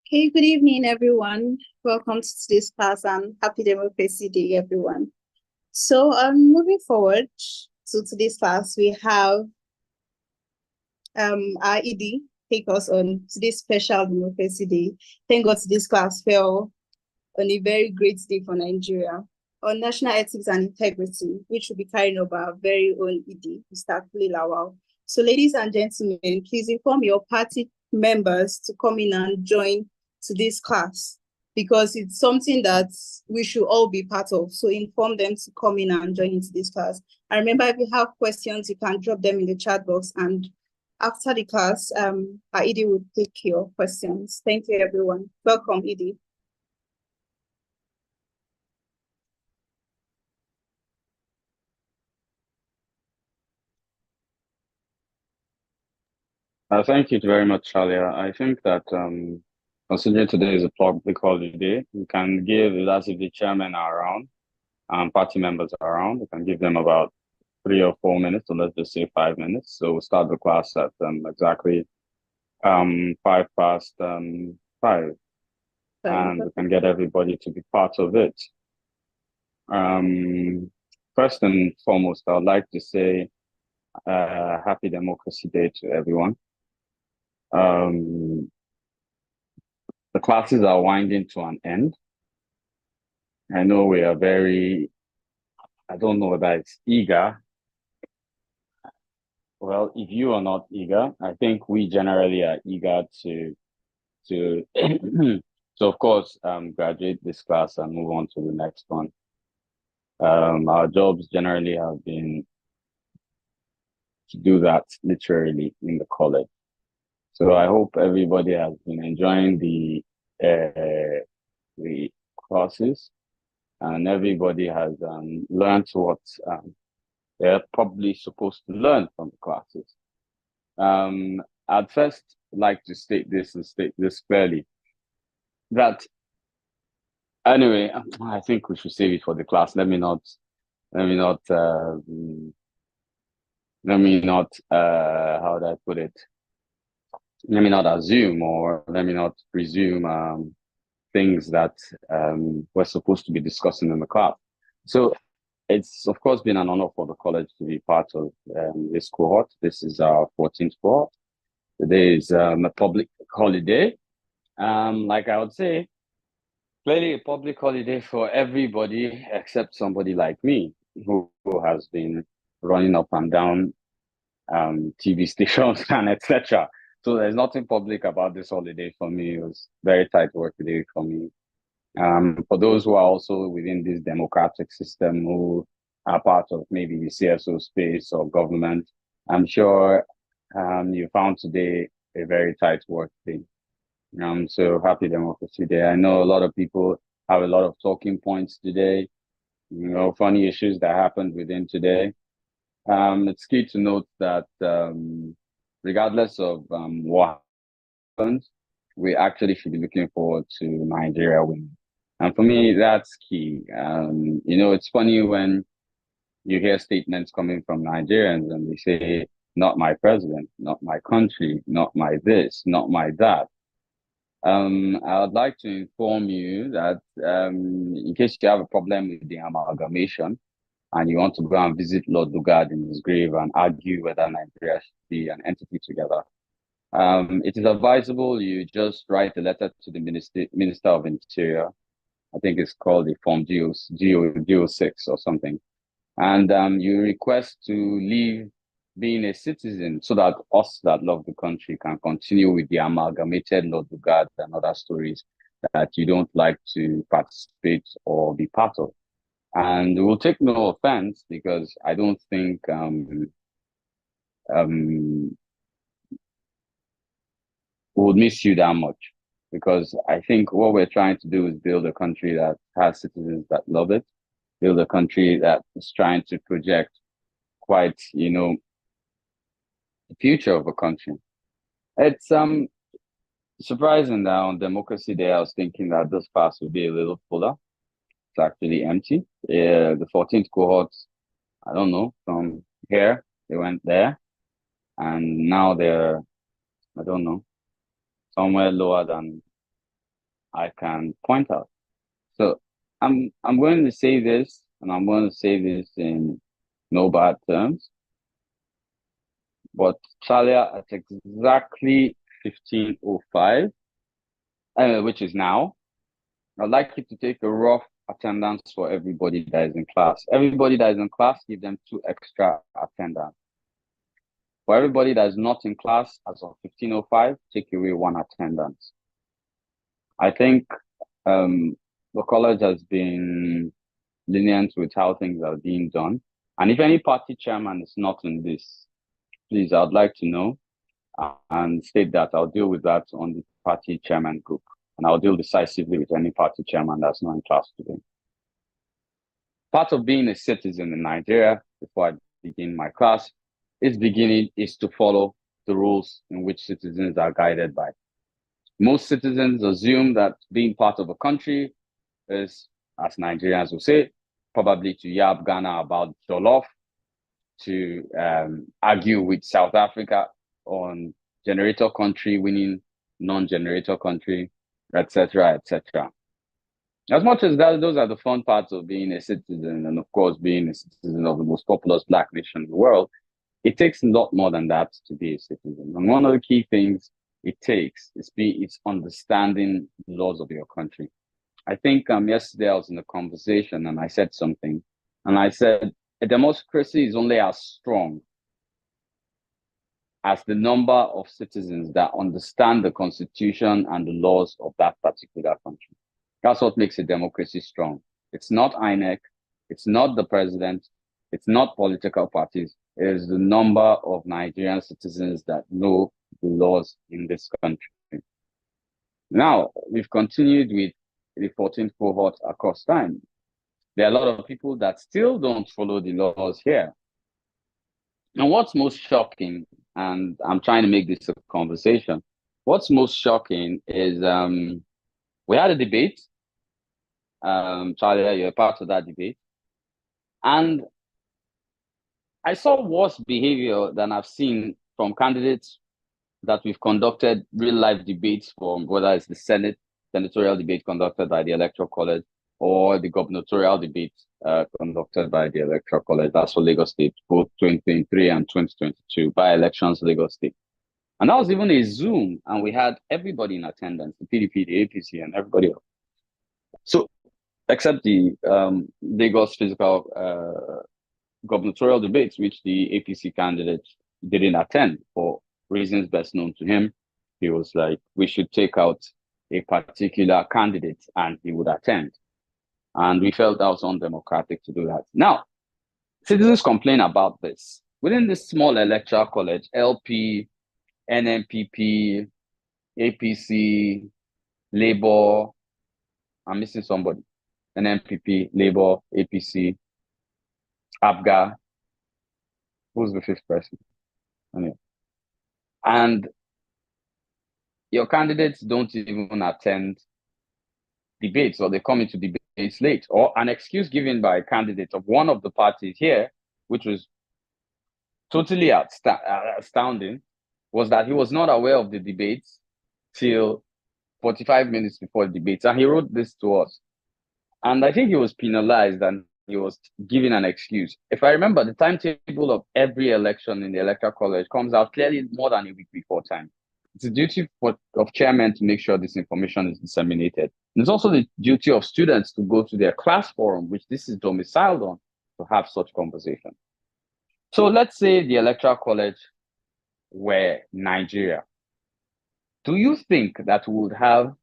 Okay, good evening, everyone. Welcome to today's class and happy Democracy Day, everyone. So, moving forward to today's class, we have our ED take us on today's special Democracy Day. Thank God today's class fell on a very great day for Nigeria on national ethics and integrity, which will be carrying over our very own ED, Mr. Kule Lawal. So, ladies and gentlemen, please inform your party members to come in and join today's class because it's something that we should all be part of. So inform them to come in and join into this class. And remember, if you have questions, you can drop them in the chat box. And after the class, our ED will take your questions. Thank you, everyone. Welcome, ED. Thank you very much, Shalia. I think that considering today is a public holiday, we can give, as if the chairman are around and party members are around, we can give them about 3 or 4 minutes, or let's just say 5 minutes. So we'll start the class at exactly 5 past 5, and we can get everybody to be part of it. First and foremost, I would like to say Happy Democracy Day to everyone. The classes are winding to an end. I know we are I don't know whether it's eager. Well, if you are not eager, I think we generally are eager to so of course graduate this class and move on to the next one. Our jobs generally have been to do that literally in the college. So I hope everybody has been enjoying the classes, and everybody has learned what they're probably supposed to learn from the classes. I'd first like to state this clearly, that anyway, I think we should save it for the class. Let me not how do I put it? Let me not assume, or let me not presume things that we're supposed to be discussing in the class. So it's, of course, been an honor for the college to be part of this cohort. This is our 14th cohort. Today is a public holiday. Like I would say, clearly a public holiday for everybody except somebody like me, who has been running up and down TV stations and etc. So there's nothing public about this holiday for me. It was very tight work day for me. For those who are also within this democratic system, who are part of maybe the CSO space or government, I'm sure you found today a very tight work day. So happy Democracy Day. I know a lot of people have a lot of talking points today, funny issues that happened within today. It's key to note that regardless of what happens, we actually should be looking forward to Nigeria winning. And for me, that's key. It's funny when you hear statements coming from Nigerians and they say, not my president, not my country, not my this, not my that. I would like to inform you that in case you have a problem with the amalgamation and you want to go and visit Lord Lugard in his grave and argue whether Nigeria should be an entity together, it is advisable you just write a letter to the Minister of Interior. I think it's called the Form GO6 or something. And you request to leave being a citizen so that us that love the country can continue with the amalgamated Lord Lugard and other stories that you don't like to participate or be part of. And we'll take no offense because I don't think we would miss you that much, because I think what we're trying to do is build a country that has citizens that love it, build a country that is trying to project quite, the future of a country. It's surprising that on Democracy Day, I was thinking that this class would be a little fuller. It's actually empty. The 14th cohort, I don't know, from here, they went there, and now they're, I don't know, somewhere lower than I can point out. So I'm going to say this, and I'm going to say this in no bad terms. But Talia at exactly 15:05, which is now, I'd like you to take a rough attendance for everybody that is in class. Everybody that is in class, give them 2 extra attendance. For everybody that is not in class as of 15:05, take away 1 attendance. I think the college has been lenient with how things are being done. And if any party chairman is not in this, please, I'd like to know and state that I'll deal with that on the party chairman group. And I'll deal decisively with any party chairman that's not in class today. Part of being a citizen in Nigeria, before I begin my class, is to follow the rules in which citizens are guided by. Most citizens assume that being part of a country is, as Nigerians will say, probably to yab Ghana about jollof, to argue with South Africa on generator country winning non-generator country, etc., etc. As much as that, those are the fun parts of being a citizen, and of course, being a citizen of the most populous Black nation in the world, it takes a lot more than that to be a citizen. And one of the key things it takes is understanding the laws of your country. I think yesterday I was in a conversation and I said something, and I said a democracy is only as strong as the number of citizens that understand the constitution and the laws of that particular country. That's what makes a democracy strong. It's not INEC, it's not the president, it's not political parties, it is the number of Nigerian citizens that know the laws in this country. Now, we've continued with the 14th cohort across time. There are a lot of people that still don't follow the laws here. And what's most shocking, and I'm trying to make this a conversation, what's most shocking is we had a debate. Charlie, you're a part of that debate. And I saw worse behavior than I've seen from candidates that we've conducted real life debates for, whether it's the senatorial debate conducted by the Electoral College or the gubernatorial debate conducted by the Electoral College. That's for Lagos State, both 2023 and 2022, by elections Lagos State. And that was even a Zoom, and we had everybody in attendance, the PDP, the APC, and everybody else. So, except the Lagos physical gubernatorial debates, which the APC candidate didn't attend for reasons best known to him. He was like, we should take out a particular candidate and he would attend. And we felt that was undemocratic to do that. Now, citizens complain about this. Within this small electoral college, LP, NMPP, APC, Labour, I'm missing somebody, NMPP, Labour, APC, ABGA, who's the 5th person? Anyway. And your candidates don't even attend debates, or they come into debates late, or an excuse given by a candidate of one of the parties here, which was totally astounding, was that he was not aware of the debates till 45 minutes before the debates. And he wrote this to us. And I think he was penalized and he was given an excuse. If I remember, the timetable of every election in the Electoral College comes out clearly more than a week before time. It's a duty of chairmen to make sure this information is disseminated. And it's also the duty of students to go to their class forum, which this is domiciled on, to have such conversation. So let's say the Electoral College were Nigeria. Do you think that we would have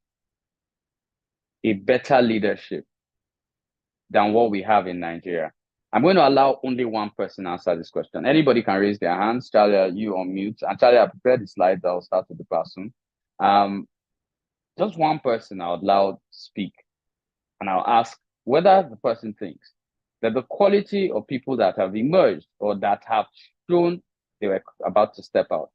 a better leadership than what we have in Nigeria? I'm going to allow only one person to answer this question. Anybody can raise their hands. Charlie, you on mute. And Charlie, I prepared the slides. I'll start with the class soon. Just one person I'll allow to speak. And I'll ask whether the person thinks that the quality of people that have emerged or that have shown they were about to step out,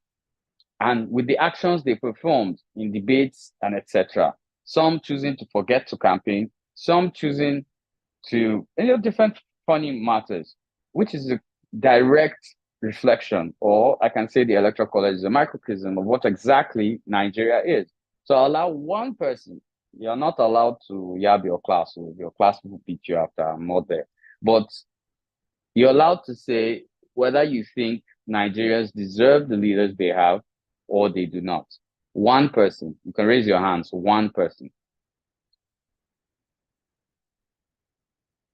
and with the actions they performed in debates and etc., some choosing to forget to campaign, some choosing to different funny matters, which is a direct reflection, or I can say the Electoral College is a microcosm of what exactly Nigeria is. So I'll allow one person You're not allowed to yab your class, or your class will beat you after I'm not there. But you're allowed to say whether you think Nigerians deserve the leaders they have or they do not. One person. You can raise your hands. One person.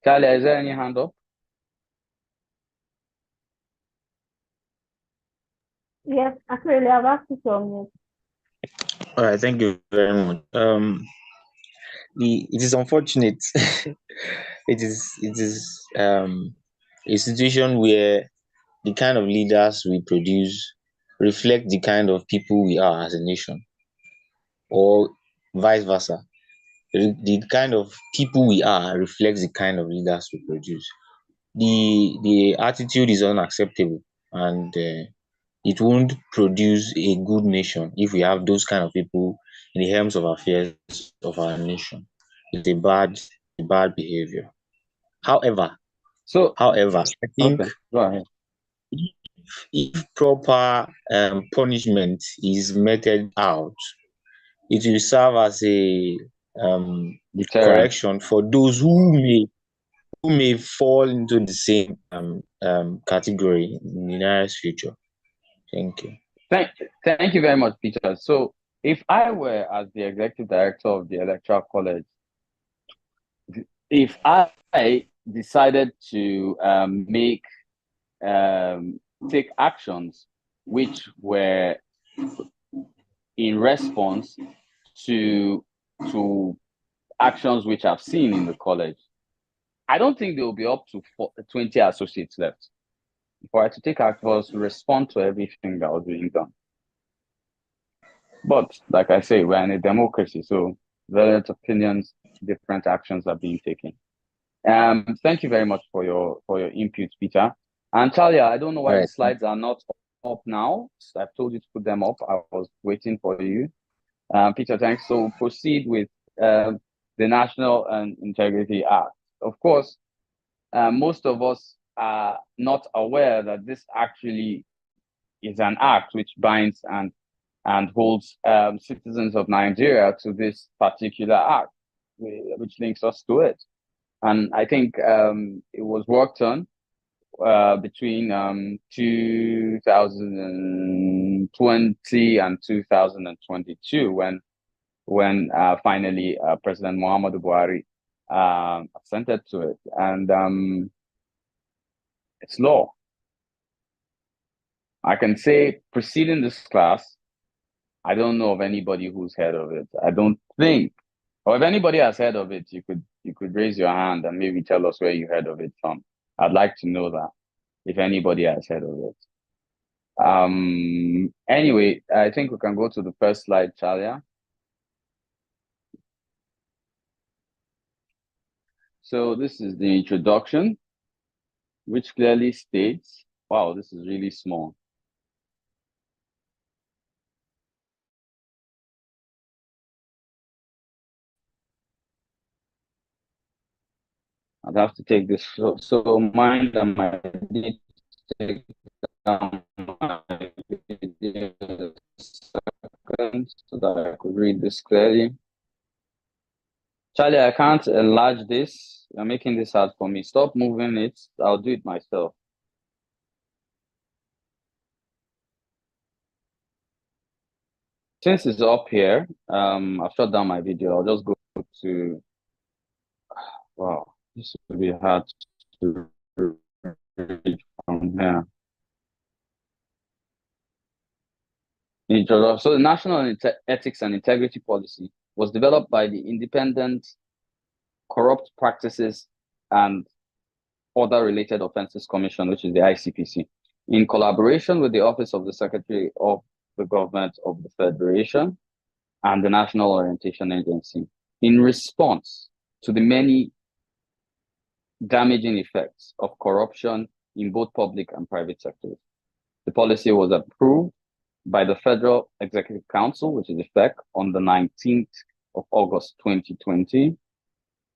Charlie, is there any hand up? Yes, actually, I've asked you to. All right, thank you very much. It is unfortunate. it is a situation where the kind of leaders we produce reflect the kind of people we are as a nation, or vice versa. The kind of people we are reflects the kind of leaders we produce. The attitude is unacceptable, and it won't produce a good nation if we have those kind of people in the helms of affairs of our nation. It's a bad behavior. However, So, I think okay, go ahead. if proper punishment is meted out, it will serve as a Deterrent. correction for those who may fall into the same category in the nearest future. Thank you. Thank you very much, Peter. So, if I were as the executive director of the Electoral College, if I decided to take actions which were in response to actions which I've seen in the college, I don't think there will be up to 20 associates left. If I had to take actions to respond to everything that was being done. But like I say, we're in a democracy, so various opinions, different actions are being taken. Thank you very much for your input, Peter. And Talia, I don't know why the slides are not up now. I've told you to put them up. I was waiting for you. Peter, thanks. So proceed with the National Integrity Act. Of course, most of us are not aware that this actually is an act which binds and holds citizens of Nigeria to this particular act, which links us to it. And I think it was worked on between 2020 and 2022 when finally President Muhammadu Buhari assented to it, and it's law. I can say, preceding this class, I don't know of anybody who's heard of it. I don't think, or if anybody has heard of it, you could raise your hand and maybe tell us where you heard of it from. I'd like to know that, if anybody has heard of it. Anyway, I think we can go to the first slide, Chalia. So this is the introduction, which clearly states, wow, this is really small. I'd have to take this, so mind that I need to take down my video second so that I could read this clearly. Charlie, I can't enlarge this. You're making this hard for me. Stop moving it. I'll do it myself. Since it's up here, I've shut down my video. I'll just go to, wow, this will be hard to read from here. So the National Ethics and Integrity Policy was developed by the Independent Corrupt Practices and Other Related Offences Commission, which is the ICPC, in collaboration with the Office of the Secretary of the Government of the Federation and the National Orientation Agency, in response to the many damaging effects of corruption in both public and private sectors. The policy was approved by the Federal Executive Council, which is FEC, on the 19th of August 2020,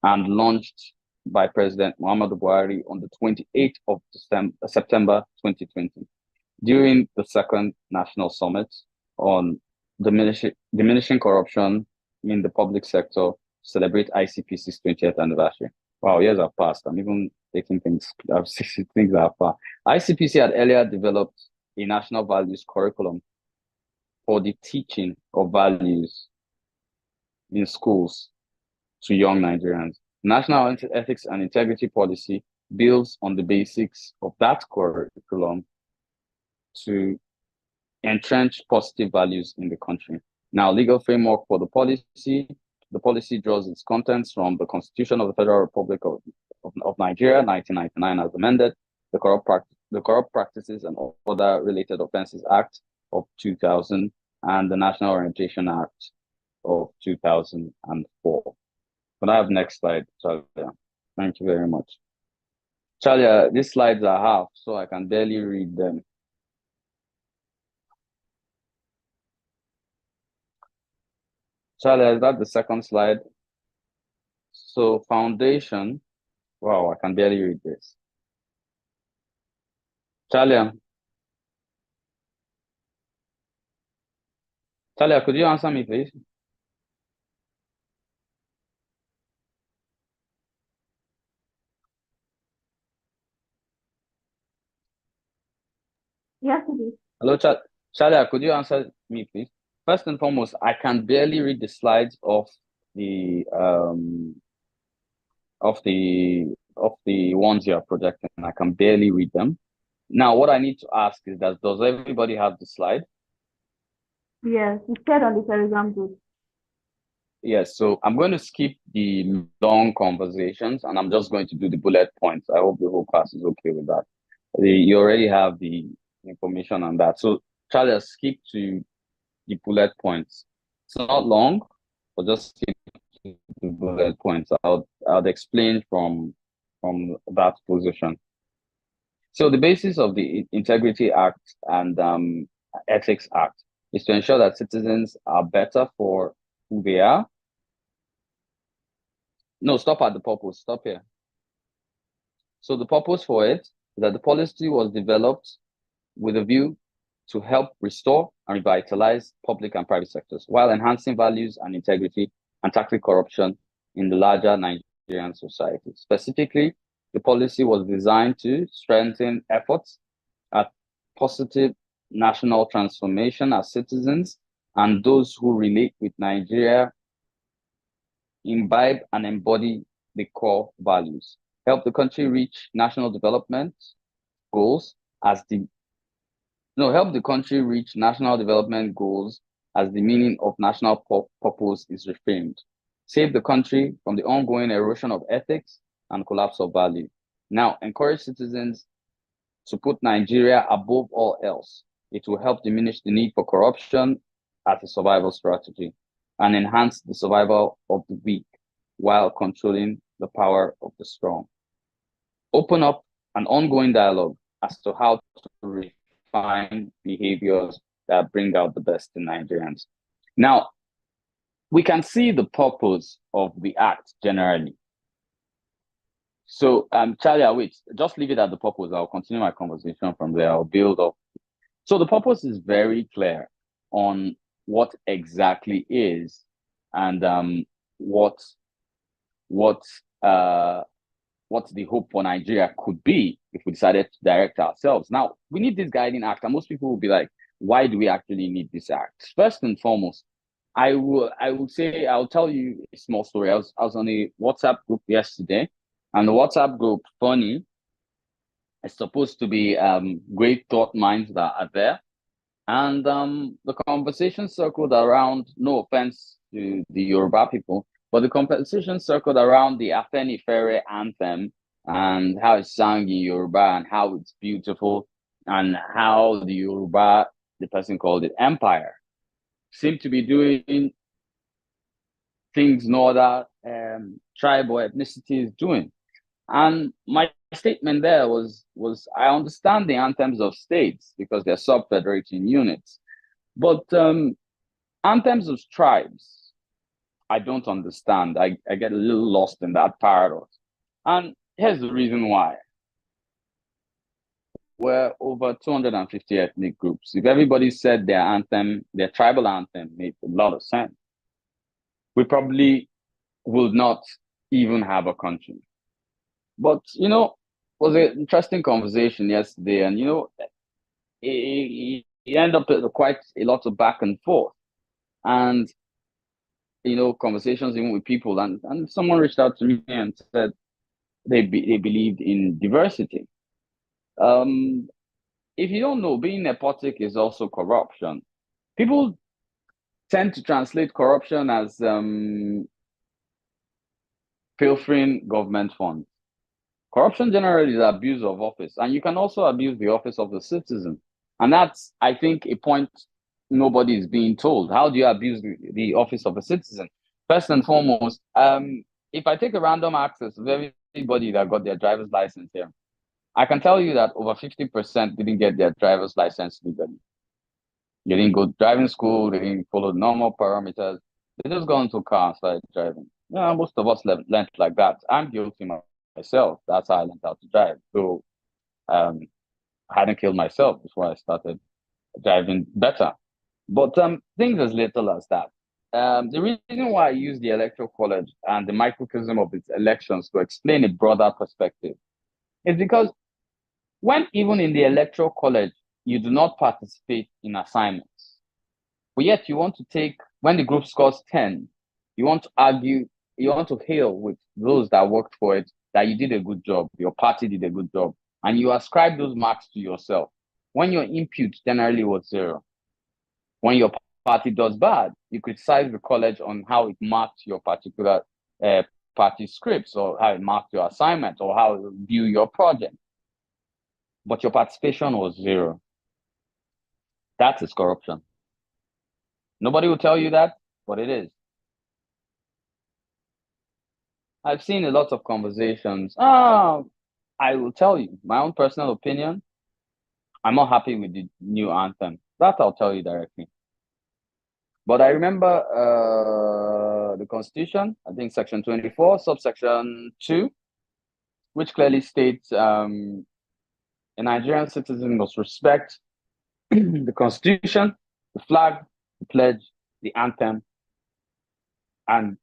and launched by President Muhammadu Buhari on the 28th of September 2020 during the second National Summit on diminishing corruption in the public sector celebrate ICPC's 20th anniversary. Wow, years have passed. I'm even taking things things that are far. ICPC had earlier developed a national values curriculum for the teaching of values in schools to young Nigerians. National Ethics and Integrity Policy builds on the basics of that curriculum to entrench positive values in the country. Now, legal framework for the policy draws its contents from the Constitution of the Federal Republic of Nigeria, 1999, as amended, the Corrupt Practices and Other Related Offences Act of 2000, and the National Orientation Act of 2004. Can I have next slide, Chalia? Thank you very much. Chalia, these slides are half, so I can barely read them. Chalia, is that the second slide? So foundation, wow, I can barely read this. Chalia, could you answer me, please? Yes, it is. Hello, Chalia, could you answer me, please? First and foremost, I can barely read the slides of the ones you are projecting. I can barely read them. Now, what I need to ask is that does everybody have the slide? Yes, it's said on the Telegram group. Yes, so I'm going to skip the long conversations and I'm just going to do the bullet points. I hope the whole class is okay with that. You already have the information on that. So Charlie, skip to the bullet points. It's not long, but just skip to the bullet points. I'll explain from that position. So the basis of the Integrity Act and Ethics Act is to ensure that citizens are better for who they are. No, stop at the purpose. Stop here. So the purpose for it is that the policy was developed with a view to help restore and revitalize public and private sectors while enhancing values and integrity and tackling corruption in the larger Nigerian society. Specifically, the policy was designed to strengthen efforts at positive national transformation as citizens and those who relate with Nigeria imbibe and embody the core values, help the country reach national development goals as the meaning of national purpose is reframed, save the country from the ongoing erosion of ethics and collapse of value. Now, encourage citizens to put Nigeria above all else. It will help diminish the need for corruption as a survival strategy and enhance the survival of the weak while controlling the power of the strong. Open up an ongoing dialogue as to how to refine behaviors that bring out the best in Nigerians. Now, we can see the purpose of the act generally. So, Charlie, I'll wait. Just leave it at the purpose. I'll continue my conversation from there. I'll build up. So the purpose is very clear on what exactly is and what the hope for Nigeria could be if we decided to direct ourselves. Now, we need this guiding act, and most people will be like, why do we actually need this act? First and foremost, I'll tell you a small story. I was on a WhatsApp group yesterday, and the WhatsApp group, funny, it's supposed to be great thought minds that are there. And the conversation circled around, no offense to the Yoruba people, but the conversation circled around the Afenifere anthem and how it's sung in Yoruba and how it's beautiful and how the Yoruba, the person called it empire, seemed to be doing things no other tribe or ethnicity is doing. And my statement there was I understand the anthems of states because they're sub-federating units, but anthems of tribes, I don't understand. I get a little lost in that paradox. And here's the reason why. We're over 250 ethnic groups. If everybody said their anthem, their tribal anthem made a lot of sense. we probably will not even have a country. But, it was an interesting conversation yesterday, and, it ended up with quite a lot of back and forth. And, conversations even with people, and someone reached out to me and said they believed in diversity. If you don't know, being nepotic is also corruption. People tend to translate corruption as pilfering government funds. Corruption generally is abuse of office, and you can also abuse the office of the citizen. And that's, I think, a point nobody is being told. How do you abuse the office of a citizen? First and foremost, if I take a random access of everybody that got their driver's license here, I can tell you that over 50% didn't get their driver's license legally. They didn't go to driving school, they didn't follow normal parameters. They just got into a car and started driving. Most of us learned like that. I'm guilty myself. That's how I learned how to drive. So I hadn't killed myself before I started driving better. But things as little as that. The reason why I use the Electoral College and the microcosm of its elections to explain a broader perspective is because when even in the Electoral College, you do not participate in assignments, but yet you want to take, when the group scores 10, you want to argue, you want to hail with those that worked for it, that you did a good job, your party did a good job, and you ascribe those marks to yourself. When your input generally was 0. When your party does bad, you criticize the college on how it marked your particular party scripts, or how it marked your assignment, or how it view your project. But your participation was 0. That is corruption. Nobody will tell you that, but it is. I've seen a lot of conversations. I will tell you my own personal opinion. I'm not happy with the new anthem. That I'll tell you directly. But I remember the Constitution, I think Section 24, subsection 2, which clearly states a Nigerian citizen must respect the Constitution, the flag, the pledge, the anthem, and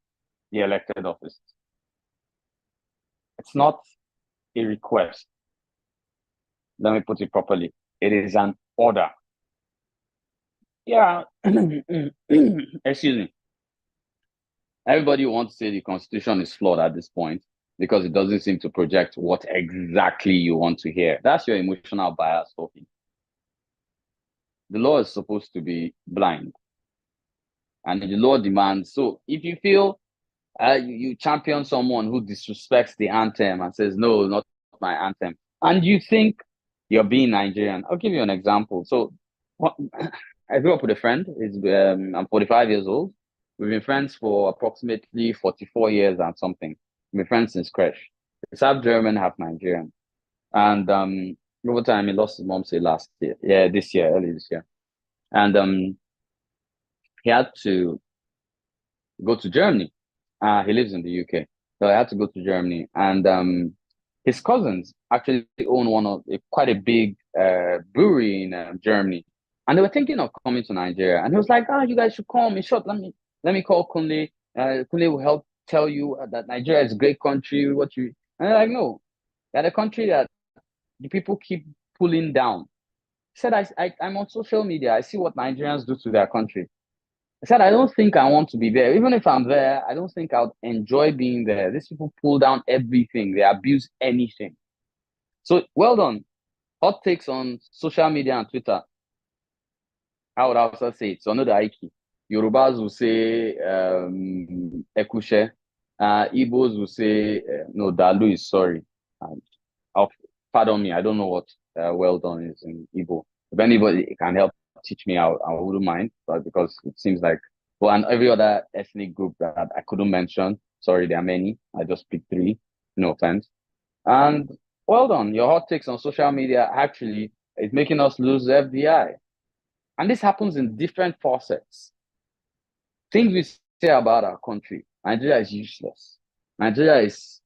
the elected office. It's not a request. Let me put it properly. It is an order. Yeah. Excuse me. Everybody wants to say the Constitution is flawed at this point because it doesn't seem to project what exactly you want to hear. That's your emotional bias talking. The law is supposed to be blind. And the law demands, so if you feel you champion someone who disrespects the anthem and says, no, not my anthem, and you think you're being Nigerian, I'll give you an example. So I grew up with a friend. I'm 45 years old. We've been friends for approximately 44 years and something. We've been friends since crash. He's half German, half Nigerian. And over time, he lost his mom, say last year. Yeah, early this year. And he had to go to Germany. He lives in the UK. So I had to go to Germany. And his cousins actually own quite a big brewery in Germany. And they were thinking of coming to Nigeria. And he was like, you guys should come. In short, let me call Kunle. Kunle will help tell you that Nigeria is a great country. And they're like, no, they're a country that the people keep pulling down. He said, I'm on social media. I see what Nigerians do to their country. I said, I don't think I want to be there. Even if I'm there, I don't think I'll enjoy being there. These people pull down everything. They abuse anything. So well done. Hot takes on social media and Twitter. How would I also say it? So another Aiki. Yorubas will say Ekushe. Igbos will say no, Dalu is sorry. Pardon me, I don't know what well done is in Igbo. If anybody can help teach me, I wouldn't mind, but because it seems like, well, and every other ethnic group that I couldn't mention, sorry, there are many. I just picked 3, no offense. And well done, your hot takes on social media actually is making us lose FDI. And this happens in different facets. Things we say about our country. Nigeria is useless. Nigeria is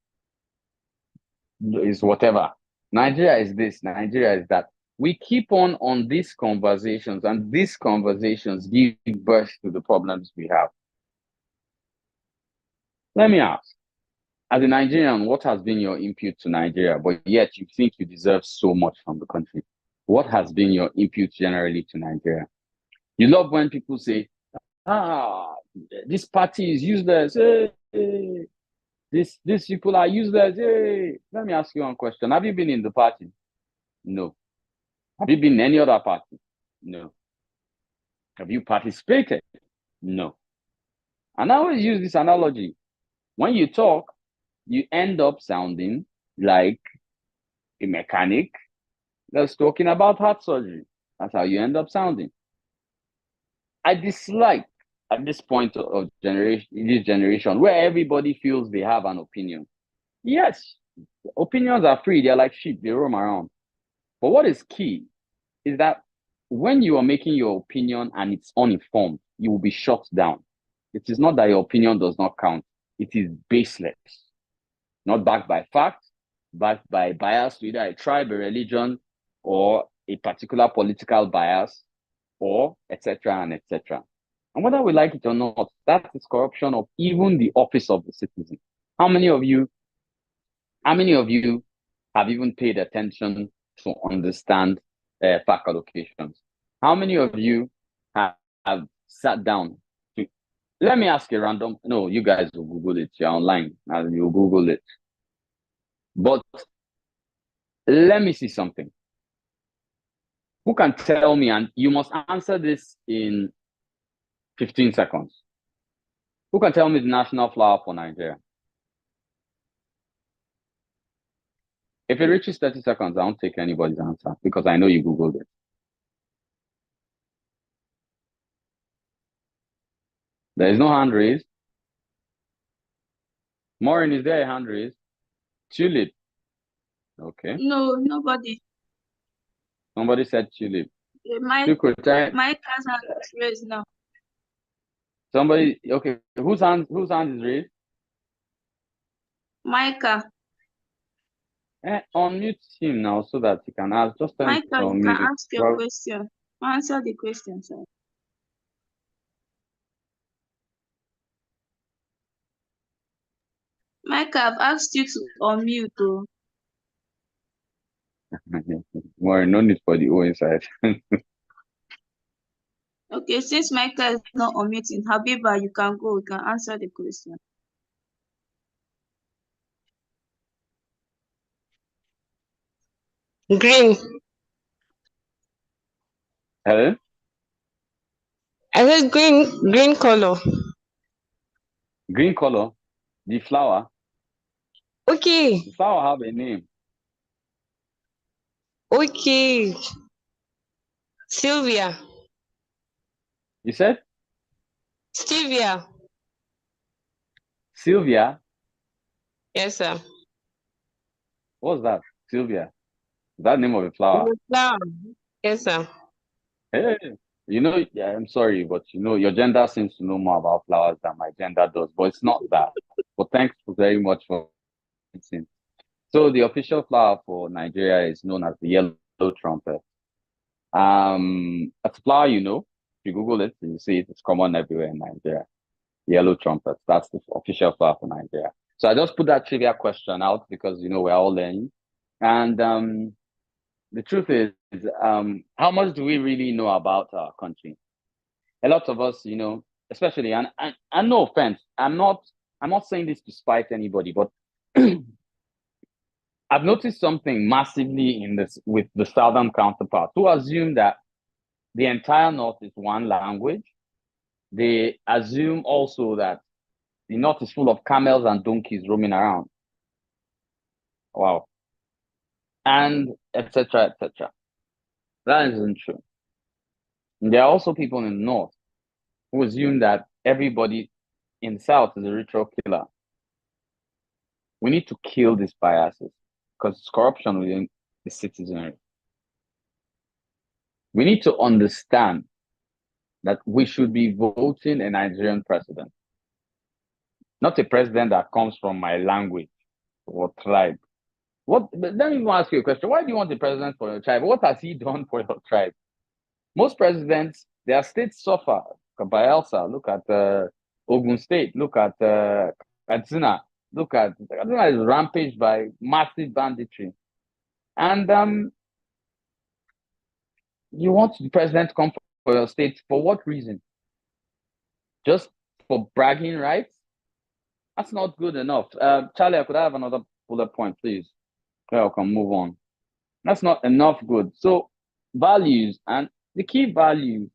whatever. Nigeria is this, Nigeria is that. We keep on these conversations, and these conversations give birth to the problems we have. Let me ask, as a Nigerian, what has been your input to Nigeria, but yet you think you deserve so much from the country? What has been your input generally to Nigeria? You love when people say, ah, this party is useless. Hey, hey. These people are useless. Hey. Let me ask you one question. Have you been in the party? No. Have you been in any other party? No. Have you participated? No. And I always use this analogy. When you talk, you end up sounding like a mechanic that's talking about heart surgery. That's how you end up sounding. I dislike at this point of generation, in this generation, where everybody feels they have an opinion. Yes, opinions are free. They're like sheep. They roam around. But what is key is that when you are making your opinion and it's uninformed, you will be shut down. It is not that your opinion does not count. It is baseless, not backed by facts, backed by bias to either a tribe, a religion, or a particular political bias, or etc. and etc. And whether we like it or not, that is corruption of even the office of the citizen. How many of you have even paid attention to understand fact allocations? How many of you have sat down to, let me ask a random, no, you guys will Google it, you're online, and you'll Google it. But let me see something. Who can tell me, and you must answer this in 15 seconds. Who can tell me the national flower for Nigeria? If it reaches 30 seconds, I won't take anybody's answer because I know you Googled it. There is no hand raised. Maureen, is there a hand raised? Tulip. Okay. No, nobody. Somebody said tulip. Mike has hand raised now. Somebody, okay. Whose hand is raised? Micah. Unmute him now so that he can ask. Just Micah, you can ask your question. Answer the question, sir. Micah, I've asked you to unmute though. More, no need for the O inside. Okay, since Micah is not unmuting, Habiba, you can go. You can answer the question. Green. Hello? I said green color. Green color? The flower? Okay. The flower have a name. Okay. Sylvia. You said? Stevia. Sylvia? Yes, sir. What's that? Sylvia? Is that the name of a flower? The flower. Yes, sir. Hey, yeah, I'm sorry, but your gender seems to know more about flowers than my gender does, but it's not that. But thanks very much for listening. So the official flower for Nigeria is known as the yellow trumpet. It's a flower, if you Google it, you see it, it's common everywhere in Nigeria. Yellow trumpet, that's the official flower for Nigeria. So I just put that trivia question out because, we're all learning. And the truth is, how much do we really know about our country? A lot of us, especially, and no offense, I'm not saying this to spite anybody, but I've noticed something massively in this with the southern counterparts who assume that the entire North is one language. They assume also that the North is full of camels and donkeys roaming around. Wow. And etc. etc. That isn't true. And there are also people in the North who assume that everybody in the South is a ritual killer. We need to kill these biases because it's corruption within the citizenry. We need to understand that we should be voting a Nigerian president, not a president that comes from my language or tribe. Let me ask you a question. Why do you want a president for your tribe? What has he done for your tribe? Most presidents, their states suffer. Look at Bayelsa, look at Ogun State, look at Katsina, look at Katsina is rampaged by massive banditry. And you want the president to come for your state for what reason? Just for bragging rights? That's not good enough. Charlie, could I have another bullet point, please? Okay, I can move on. That's not enough good. So values, and the key value